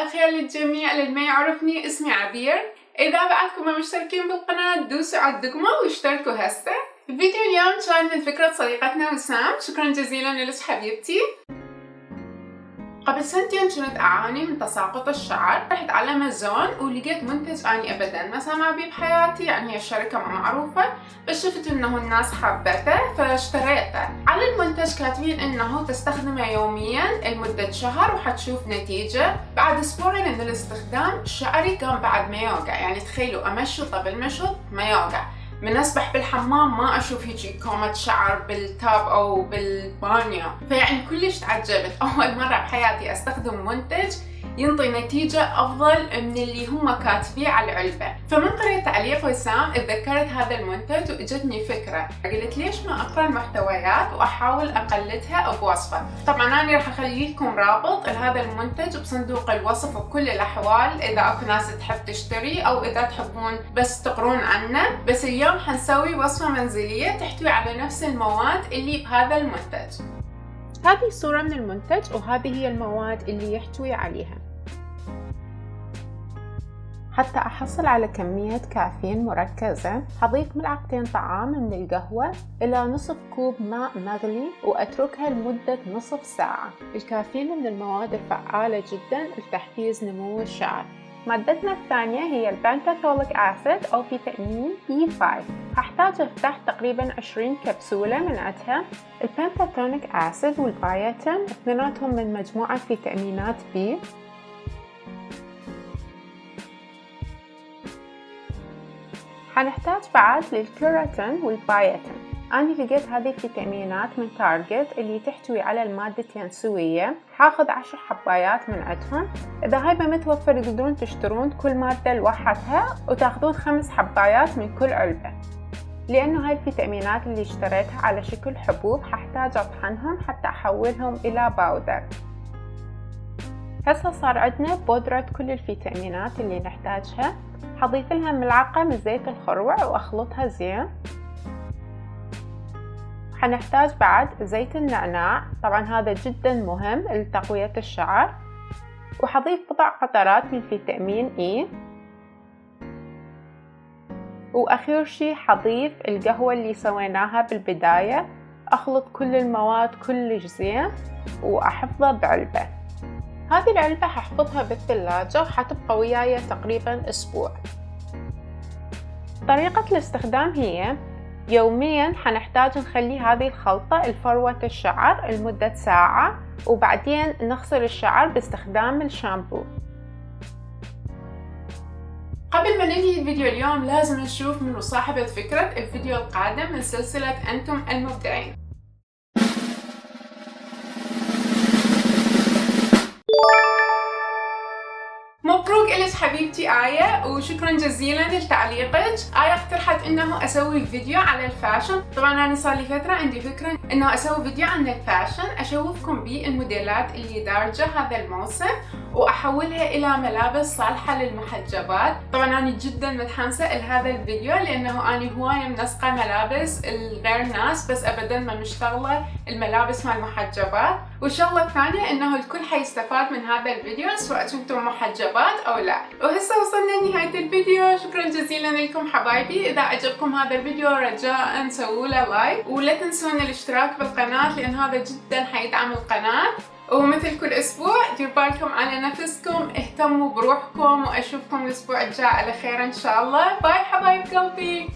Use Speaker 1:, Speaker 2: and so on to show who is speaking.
Speaker 1: الخير للجميع. للي ما يعرفني اسمي عبير. إذا بعدكم مشتركين بالقناة دوسوا على الدقمة واشتركوا هسه. فيديو اليوم كان من فكرة صديقتنا وسام، شكرا جزيلا لك حبيبتي. قبل سنتين كنت أعاني من تساقط الشعر، رحت على أمازون ولقيت منتج أني أبدا ما سامعة بيه بحياتي، يعني هي شركة معروفة، بس شفت إنه الناس حبته فاشتريته. على المنتج كاتبين إنه تستخدمه يوميا لمدة شهر وحتشوف نتيجة. بعد أسبوعين من الاستخدام شعري كان بعد ما يوقع، يعني تخيلوا أمشطه بالمشط ما يوقع. من أسبح بالحمام ما أشوف هيجي كومة شعر بالتاب أو بالبانيو، فيعني كلش تعجبت. أول مرة بحياتي أستخدم منتج ينطي نتيجة أفضل من اللي هم كاتبيه على العلبة. فمن قريت تعليق وسام اتذكرت هذا المنتج وإجتني فكرة، قلت ليش ما أقرأ المحتويات وأحاول أقلدها بوصفة. طبعا أنا راح أخلي لكم رابط لهذا المنتج بصندوق الوصف بكل الأحوال، إذا أكو ناس تحب تشتري أو إذا تحبون بس تقرون عنه. بس اليوم حنسوي وصفة منزلية تحتوي على نفس المواد اللي بهذا المنتج. هذه صورة من المنتج وهذه هي المواد اللي يحتوي عليها. حتى أحصل على كمية كافيين مركزة حضيف ملعقتين طعام من القهوة إلى نصف كوب ماء مغلي وأتركها لمدة نصف ساعة. الكافيين من المواد الفعالة جدا لتحفيز نمو الشعر. مادتنا الثانية هي البنتاثوليك أسيد أو فيتامين B5. هحتاج أفتح تقريبا 20 كبسولة من عندها. البنتاثوليك أسيد والبايوتين اثنيناتهم من مجموعة فيتامينات B. حنحتاج بعد للكيراتين والبايوتين. أنا لقيت هذه الفيتامينات من تارجت اللي تحتوي على المادتين سوية، هاخذ 10 حبايات من عندهم. إذا هاي ما متوفر تقدرون تشترون كل مادة لوحدها وتاخذون 5 حبايات من كل علبة. لأنه هاي الفيتامينات اللي اشتريتها على شكل حبوب هحتاج أطحنهم حتى أحولهم إلى باودر. هسه صار عندنا بودرة كل الفيتامينات اللي نحتاجها. حضيف لها ملعقة من زيت الخروع وأخلطها زين. حنحتاج بعد زيت النعناع، طبعا هذا جدا مهم لتقوية الشعر. وحضيف بضع قطرات من فيتامين E. وأخير شي حضيف القهوة اللي سويناها بالبداية. أخلط كل المواد كلش زين وأحفظها بعلبة. هذه العلبة هحفظها بالثلاجة وحتبقى وياي تقريبا أسبوع. طريقة الاستخدام هي يوميا حنحتاج نخلي هذه الخلطة لفروة الشعر لمدة ساعة، وبعدين نغسل الشعر باستخدام الشامبو. قبل ما ننهي الفيديو اليوم لازم نشوف من صاحبة فكرة الفيديو القادم من سلسلة أنتم المبدعين. مبروك إلك حبيبتي آية، وشكرا جزيلا لتعليقك. آية اقترحت انه اسوي فيديو على الفاشن. طبعا انا صار لي فترة عندي فكرة انه اسوي فيديو عن الفاشن، اشوفكم بيه الموديلات اللي دارجة هذا الموسم واحولها الى ملابس صالحة للمحجبات. طبعا انا جدا متحمسة لهذا الفيديو لانه انا هواية منسقة ملابس الغير ناس، بس ابدا ما مشتغلة الملابس مع المحجبات. والشغلة الثانية انه الكل حيستفاد من هذا الفيديو سواء كنتم محجبات او لا. وهسه وصلنا لنهاية الفيديو، شكرا جزيلا لكم حبايبي. اذا عجبكم هذا الفيديو رجاء سووا له لايك، ولا تنسون الاشتراك بالقناة لان هذا جدا حيدعم القناة. ومثل كل اسبوع ديروا بالكم على نفسكم، اهتموا بروحكم، واشوفكم الاسبوع الجاي على خير ان شاء الله. باي حبايب قلبي.